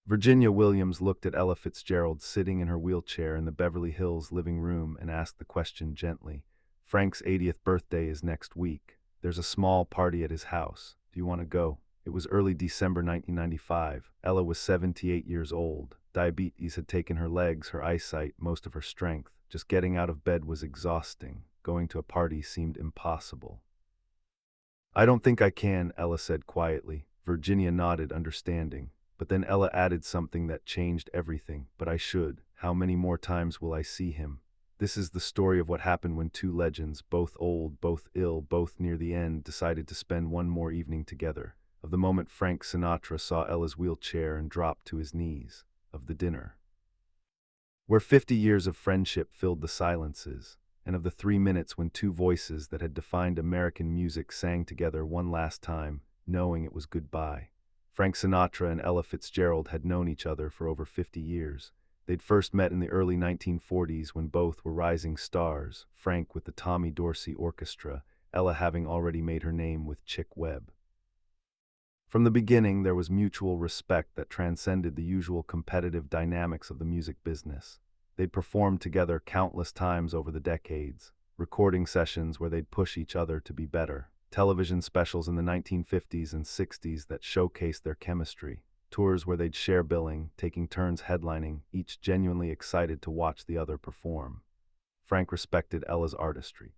Virginia Williams looked at Ella Fitzgerald sitting in her wheelchair in the Beverly Hills living room and asked the question gently. Frank's 80th birthday is next week. There's a small party at his house. Do you want to go? It was early December 1995. Ella was 78 years old. Diabetes had taken her legs, her eyesight, most of her strength. Just getting out of bed was exhausting. Going to a party seemed impossible. I don't think I can, Ella said quietly. Virginia nodded, understanding. But then Ella added something that changed everything. But I should. How many more times will I see him? This is the story of what happened when two legends, both old, both ill, both near the end, decided to spend one more evening together. Of the moment Frank Sinatra saw Ella's wheelchair and dropped to his knees. Of the dinner, where 50 years of friendship filled the silences. And of the 3 minutes when two voices that had defined American music sang together one last time, knowing it was goodbye. Frank Sinatra and Ella Fitzgerald had known each other for over 50 years. They'd first met in the early 1940s when both were rising stars, Frank with the Tommy Dorsey Orchestra, Ella having already made her name with Chick Webb. From the beginning, there was mutual respect that transcended the usual competitive dynamics of the music business. They'd performed together countless times over the decades, recording sessions where they'd push each other to be better, television specials in the 1950s and 60s that showcased their chemistry, tours where they'd share billing, taking turns headlining, each genuinely excited to watch the other perform. Frank respected Ella's artistry,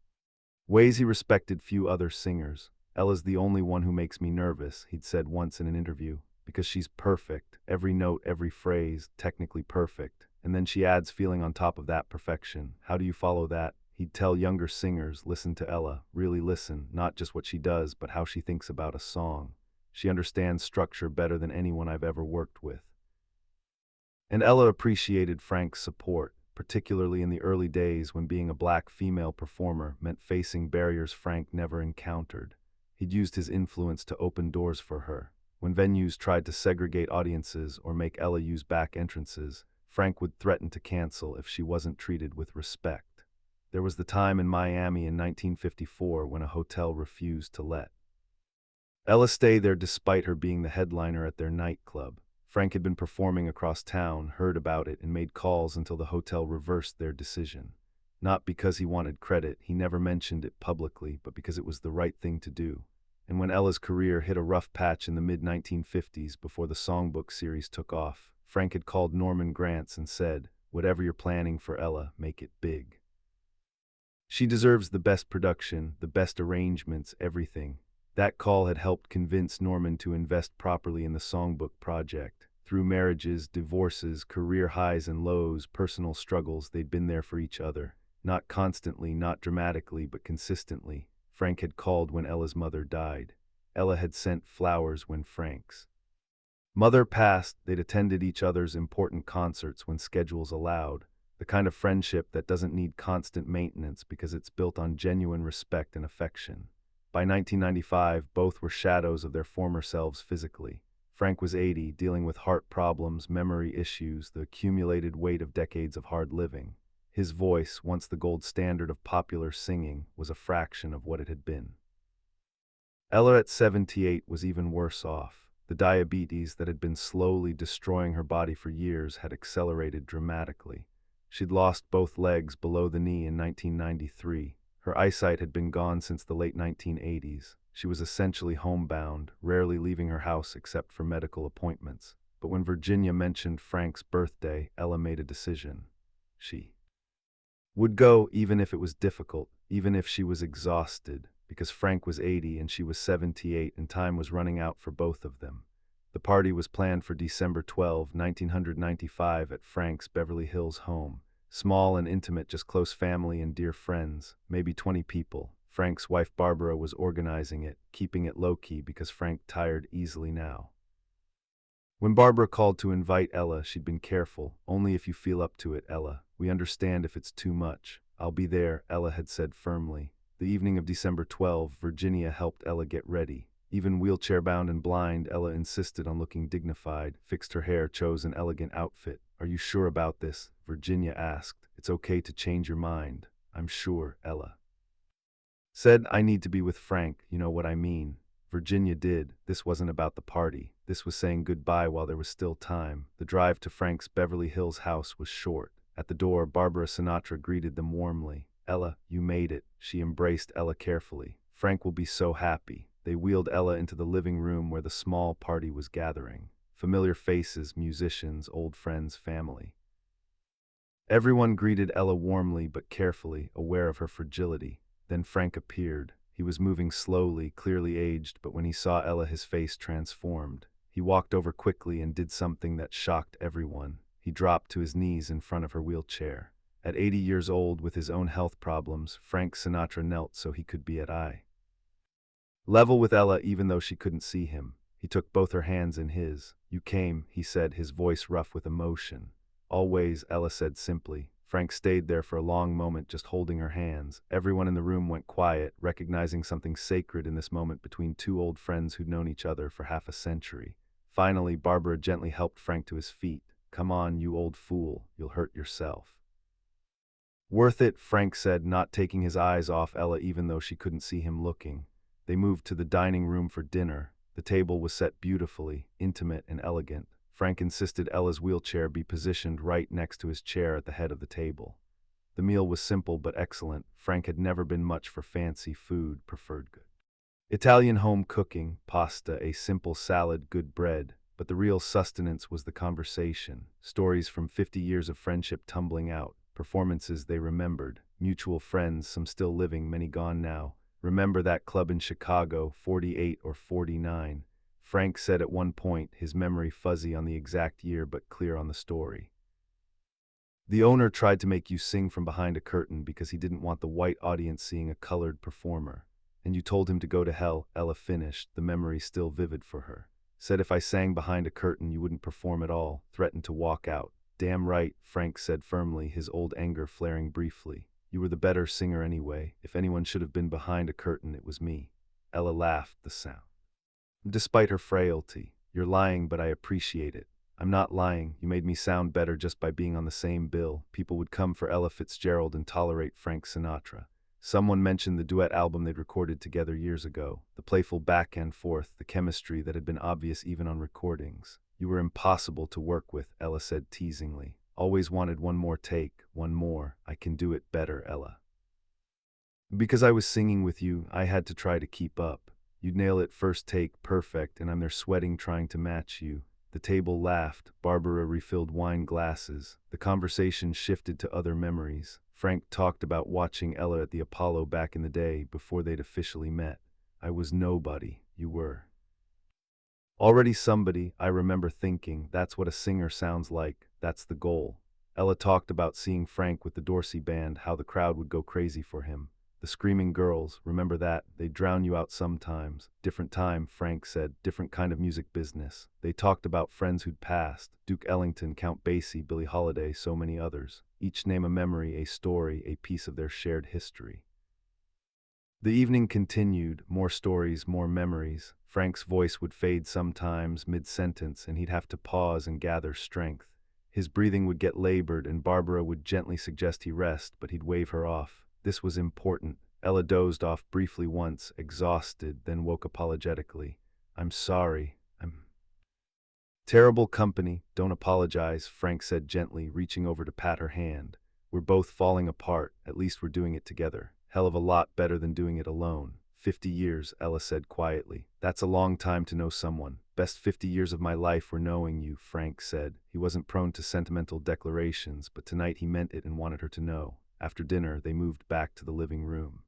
ways he respected few other singers. Ella's the only one who makes me nervous, he'd said once in an interview, because she's perfect, every note, every phrase, technically perfect. And then she adds feeling on top of that perfection. How do you follow that? He'd tell younger singers, listen to Ella, really listen, not just what she does, but how she thinks about a song. She understands structure better than anyone I've ever worked with. And Ella appreciated Frank's support, particularly in the early days when being a black female performer meant facing barriers Frank never encountered. He'd used his influence to open doors for her. When venues tried to segregate audiences or make Ella use back entrances, Frank would threaten to cancel if she wasn't treated with respect. There was the time in Miami in 1954 when a hotel refused to let Ella stay there despite her being the headliner at their nightclub. Frank had been performing across town, heard about it, and made calls until the hotel reversed their decision. Not because he wanted credit, he never mentioned it publicly, but because it was the right thing to do. And when Ella's career hit a rough patch in the mid-1950s before the songbook series took off, Frank had called Norman Granz and said, whatever you're planning for Ella, make it big. She deserves the best production, the best arrangements, everything. That call had helped convince Norman to invest properly in the songbook project. Through marriages, divorces, career highs and lows, personal struggles, they'd been there for each other. Not constantly, not dramatically, but consistently. Frank had called when Ella's mother died. Ella had sent flowers when Frank's mother passed. They'd attended each other's important concerts when schedules allowed. The kind of friendship that doesn't need constant maintenance because it's built on genuine respect and affection. By 1995, both were shadows of their former selves physically. Frank was 80, dealing with heart problems, memory issues, the accumulated weight of decades of hard living. His voice, once the gold standard of popular singing, was a fraction of what it had been. Ella at 78 was even worse off. The diabetes that had been slowly destroying her body for years had accelerated dramatically. She'd lost both legs below the knee in 1993. Her eyesight had been gone since the late 1980s. She was essentially homebound, rarely leaving her house except for medical appointments. But when Virginia mentioned Frank's birthday, Ella made a decision. She would go even if it was difficult, even if she was exhausted, because Frank was 80 and she was 78 and time was running out for both of them. The party was planned for December 12, 1995 at Frank's Beverly Hills home. Small and intimate, just close family and dear friends, maybe 20 people. Frank's wife Barbara was organizing it, keeping it low-key because Frank tired easily now. When Barbara called to invite Ella, she'd been careful. Only if you feel up to it, Ella. We understand if it's too much. I'll be there, Ella had said firmly. The evening of December 12, Virginia helped Ella get ready. Even wheelchair-bound and blind, Ella insisted on looking dignified, fixed her hair, chose an elegant outfit. Are you sure about this? Virginia asked. It's okay to change your mind. I'm sure, Ella said. I need to be with Frank, you know what I mean. Virginia did. This wasn't about the party. This was saying goodbye while there was still time. The drive to Frank's Beverly Hills house was short. At the door, Barbara Sinatra greeted them warmly. "Ella, you made it." She embraced Ella carefully. "Frank will be so happy." They wheeled Ella into the living room where the small party was gathering. Familiar faces, musicians, old friends, family. Everyone greeted Ella warmly but carefully, aware of her fragility. Then Frank appeared. He was moving slowly, clearly aged, but when he saw Ella, his face transformed. He walked over quickly and did something that shocked everyone. He dropped to his knees in front of her wheelchair. At 80 years old, with his own health problems, Frank Sinatra knelt so he could be at eye level with Ella even though she couldn't see him. He took both her hands in his. "You came," he said, his voice rough with emotion. "Always," Ella said simply. Frank stayed there for a long moment, just holding her hands. Everyone in the room went quiet, recognizing something sacred in this moment between two old friends who'd known each other for half a century. Finally, Barbara gently helped Frank to his feet. "Come on, you old fool. You'll hurt yourself." "Worth it," Frank said, not taking his eyes off Ella even though she couldn't see him looking. They moved to the dining room for dinner. The table was set beautifully, intimate and elegant. Frank insisted Ella's wheelchair be positioned right next to his chair at the head of the table. The meal was simple but excellent. Frank had never been much for fancy food, preferred good Italian home cooking, pasta, a simple salad, good bread. But the real sustenance was the conversation. Stories from 50 years of friendship tumbling out. Performances they remembered. Mutual friends, some still living, many gone now. "Remember that club in Chicago, 48 or 49? Frank said at one point, his memory fuzzy on the exact year but clear on the story. "The owner tried to make you sing from behind a curtain because he didn't want the white audience seeing a colored performer. And you told him to go to hell," Ella finished, the memory still vivid for her. "Said if I sang behind a curtain you wouldn't perform at all, threatened to walk out." "Damn right," Frank said firmly, his old anger flaring briefly. "You were the better singer anyway. If anyone should have been behind a curtain, it was me." Ella laughed, the sound despite her frailty. "You're lying, but I appreciate it." "I'm not lying. You made me sound better just by being on the same bill." People would come for Ella Fitzgerald and tolerate Frank Sinatra. Someone mentioned the duet album they'd recorded together years ago, the playful back and forth, the chemistry that had been obvious even on recordings. "You were impossible to work with," Ella said teasingly. "Always wanted one more take, one more. I can do it better, Ella. Because I was singing with you, I had to try to keep up. You'd nail it first take, perfect, and I'm there sweating trying to match you." The table laughed. Barbara refilled wine glasses. The conversation shifted to other memories. Frank talked about watching Ella at the Apollo back in the day, before they'd officially met. "I was nobody. You were already somebody." I remember thinking, that's what a singer sounds like. That's the goal. Ella talked about seeing Frank with the Dorsey band, how the crowd would go crazy for him. "The screaming girls, remember that? They'd drown you out sometimes." "Different time," Frank said, "different kind of music business." They talked about friends who'd passed. Duke Ellington, Count Basie, Billie Holiday, so many others. Each name a memory, a story, a piece of their shared history. The evening continued, more stories, more memories. Frank's voice would fade sometimes, mid-sentence, and he'd have to pause and gather strength. His breathing would get labored, and Barbara would gently suggest he rest, but he'd wave her off. This was important. Ella dozed off briefly once, exhausted, then woke apologetically. "I'm sorry. I'm terrible company." "Don't apologize," Frank said gently, reaching over to pat her hand. "We're both falling apart. At least we're doing it together. Hell of a lot better than doing it alone." 50 years, Ella said quietly. "That's a long time to know someone." "Best 50 years of my life were knowing you," Frank said. He wasn't prone to sentimental declarations, but tonight he meant it and wanted her to know. After dinner, they moved back to the living room.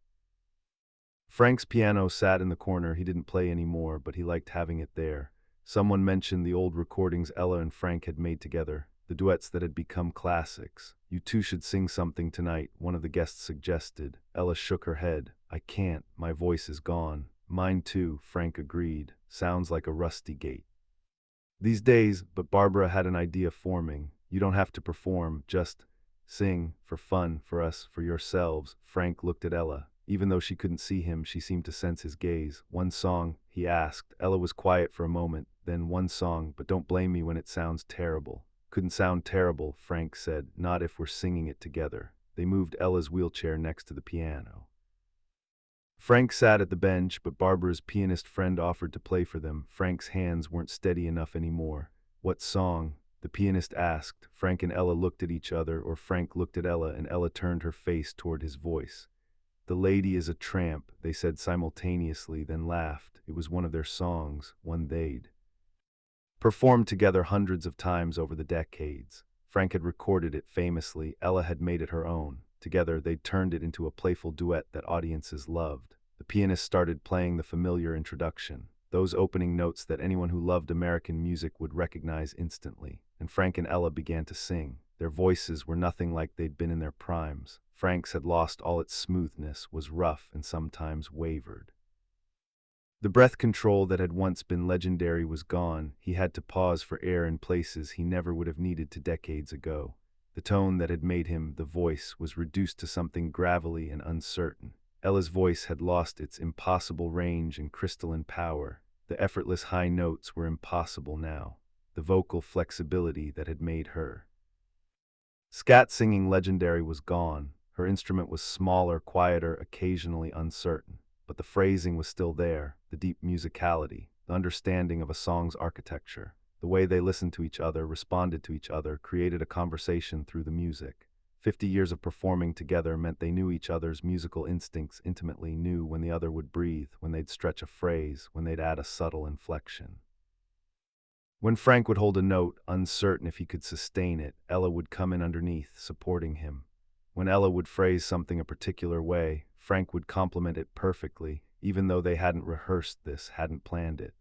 Frank's piano sat in the corner. He didn't play anymore, but he liked having it there. Someone mentioned the old recordings Ella and Frank had made together, the duets that had become classics. "You two should sing something tonight," one of the guests suggested. Ella shook her head. "I can't. My voice is gone." "Mine too," Frank agreed. "Sounds like a rusty gate these days." But Barbara had an idea forming. "You don't have to perform, just sing, for fun, for us, for yourselves." Frank looked at Ella. Even though she couldn't see him, she seemed to sense his gaze. "One song?" he asked. Ella was quiet for a moment. Then, "One song, but don't blame me when it sounds terrible." "Couldn't sound terrible," Frank said. "Not if we're singing it together." They moved Ella's wheelchair next to the piano. Frank sat at the bench, but Barbara's pianist friend offered to play for them. Frank's hands weren't steady enough anymore. What song? The pianist asked. Frank and Ella looked at each other, or Frank looked at Ella, and Ella turned her face toward his voice. "The lady is a tramp," they said simultaneously, then laughed. It was one of their songs, one they'd performed together hundreds of times over the decades. Frank had recorded it famously, Ella had made it her own. Together, they'd turned it into a playful duet that audiences loved. The pianist started playing the familiar introduction, those opening notes that anyone who loved American music would recognize instantly, and Frank and Ella began to sing. Their voices were nothing like they'd been in their primes. Frank's had lost all its smoothness, was rough, and sometimes wavered. The breath control that had once been legendary was gone. He had to pause for air in places he never would have needed to decades ago. The tone that had made him the voice was reduced to something gravelly and uncertain. Ella's voice had lost its impossible range and crystalline power. The effortless high notes were impossible now. The vocal flexibility that had made her scat singing legendary was gone. Her instrument was smaller, quieter, occasionally uncertain. But the phrasing was still there, the deep musicality, the understanding of a song's architecture. The way they listened to each other, responded to each other, created a conversation through the music. 50 years of performing together meant they knew each other's musical instincts intimately, knew when the other would breathe, when they'd stretch a phrase, when they'd add a subtle inflection. When Frank would hold a note, uncertain if he could sustain it, Ella would come in underneath, supporting him. When Ella would phrase something a particular way, Frank would complement it perfectly, even though they hadn't rehearsed this, hadn't planned it.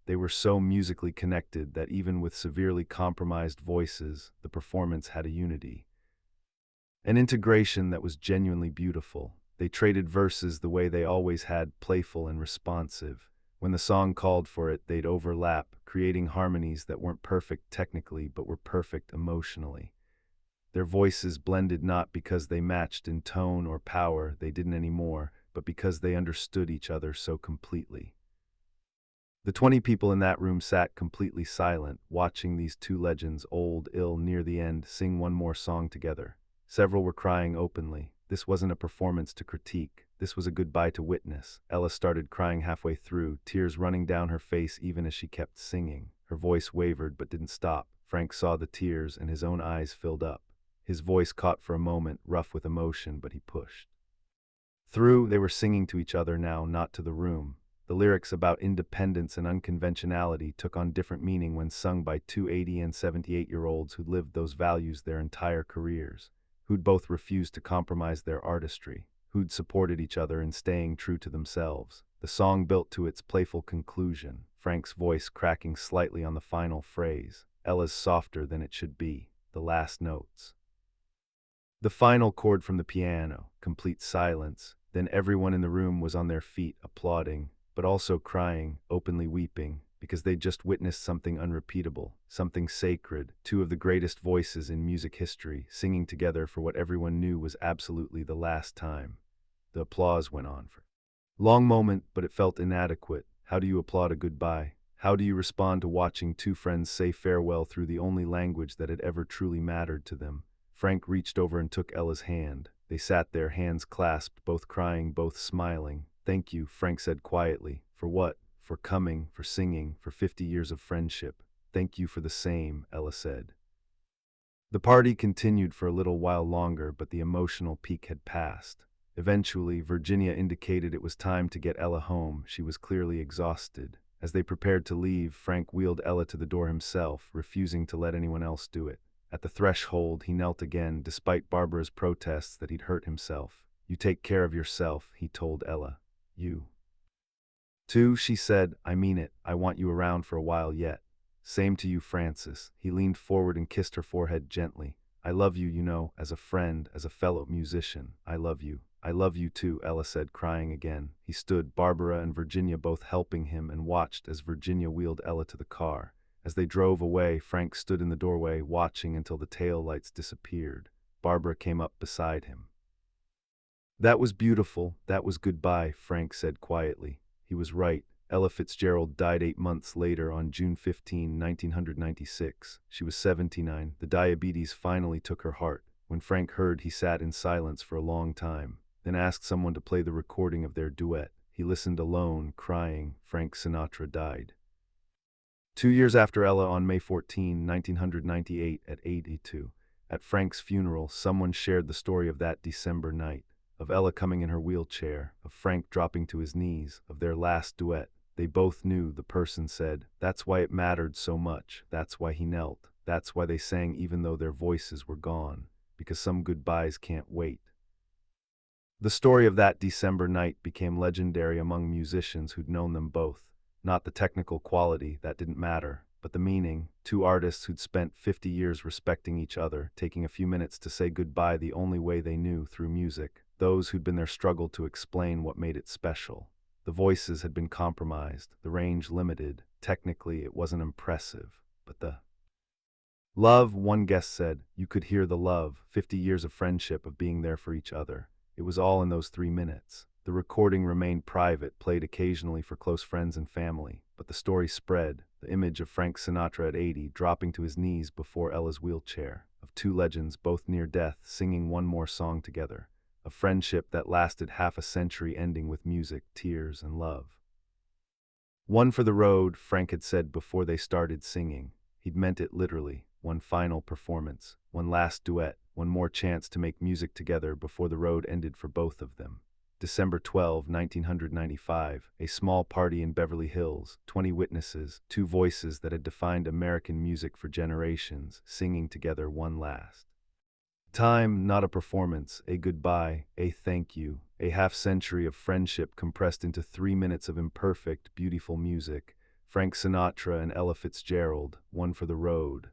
They were so musically connected that even with severely compromised voices, the performance had a unity. An integration that was genuinely beautiful. They traded verses the way they always had, playful and responsive. When the song called for it, they'd overlap, creating harmonies that weren't perfect technically, but were perfect emotionally. Their voices blended not because they matched in tone or power, they didn't anymore, but because they understood each other so completely. The 20 people in that room sat completely silent, watching these two legends, old, ill, near the end, sing one more song together. Several were crying openly. This wasn't a performance to critique. This was a goodbye to witness. Ella started crying halfway through, tears running down her face even as she kept singing. Her voice wavered but didn't stop. Frank saw the tears and his own eyes filled up. His voice caught for a moment, rough with emotion, but he pushed through. They were singing to each other now, not to the room. The lyrics about independence and unconventionality took on different meaning when sung by two 80 and 78-year-olds who'd lived those values their entire careers, who'd both refused to compromise their artistry, who'd supported each other in staying true to themselves. The song built to its playful conclusion, Frank's voice cracking slightly on the final phrase, Ella's softer than it should be, the last notes. The final chord from the piano, complete silence. Then everyone in the room was on their feet, applauding, but also crying, openly weeping, because they'd just witnessed something unrepeatable, something sacred, two of the greatest voices in music history, singing together for what everyone knew was absolutely the last time. The applause went on for a long moment, but it felt inadequate. How do you applaud a goodbye? How do you respond to watching two friends say farewell through the only language that had ever truly mattered to them? Frank reached over and took Ella's hand. They sat there, hands clasped, both crying, both smiling. "Thank you," Frank said quietly. "For what? For coming, for singing, for 50 years of friendship." "Thank you for the same," Ella said. The party continued for a little while longer, but the emotional peak had passed. Eventually, Virginia indicated it was time to get Ella home. She was clearly exhausted. As they prepared to leave, Frank wheeled Ella to the door himself, refusing to let anyone else do it. At the threshold, he knelt again, despite Barbara's protests that he'd hurt himself. "You take care of yourself," he told Ella. "You too," she said. "I mean it. I want you around for a while yet." "Same to you, Frances." He leaned forward and kissed her forehead gently. "I love you, you know, as a friend, as a fellow musician. I love you." "I love you too," Ella said, crying again. He stood, Barbara and Virginia both helping him, and watched as Virginia wheeled Ella to the car. As they drove away, Frank stood in the doorway, watching until the taillights disappeared. Barbara came up beside him. "That was beautiful. That was goodbye," Frank said quietly. He was right. Ella Fitzgerald died 8 months later on June 15, 1996. She was 79. The diabetes finally took her heart. When Frank heard, he sat in silence for a long time. then asked someone to play the recording of their duet. He listened alone, crying. Frank Sinatra died. 2 years after Ella, on May 14, 1998, at 82, at Frank's funeral, someone shared the story of that December night, of Ella coming in her wheelchair, of Frank dropping to his knees, of their last duet. They both knew, the person said. That's why it mattered so much. That's why he knelt. That's why they sang even though their voices were gone. Because some goodbyes can't wait. The story of that December night became legendary among musicians who'd known them both. Not the technical quality, that didn't matter, but the meaning. Two artists who'd spent 50 years respecting each other, taking a few minutes to say goodbye the only way they knew, through music. Those who'd been there struggled to explain what made it special. The voices had been compromised, the range limited. Technically, it wasn't impressive, but the love, one guest said. You could hear the love, 50 years of friendship, of being there for each other. It was all in those 3 minutes. The recording remained private, played occasionally for close friends and family, but the story spread. The image of Frank Sinatra at 80, dropping to his knees before Ella's wheelchair, of two legends both near death, singing one more song together. A friendship that lasted half a century, ending with music, tears, and love. One for the road, Frank had said before they started singing. He'd meant it literally. One final performance, one last duet, one more chance to make music together before the road ended for both of them. December 12, 1995, a small party in Beverly Hills, 20 witnesses, two voices that had defined American music for generations, singing together one last time. Not a performance, a goodbye, a thank you, a half-century of friendship compressed into 3 minutes of imperfect, beautiful music. Frank Sinatra and Ella Fitzgerald, one for the road,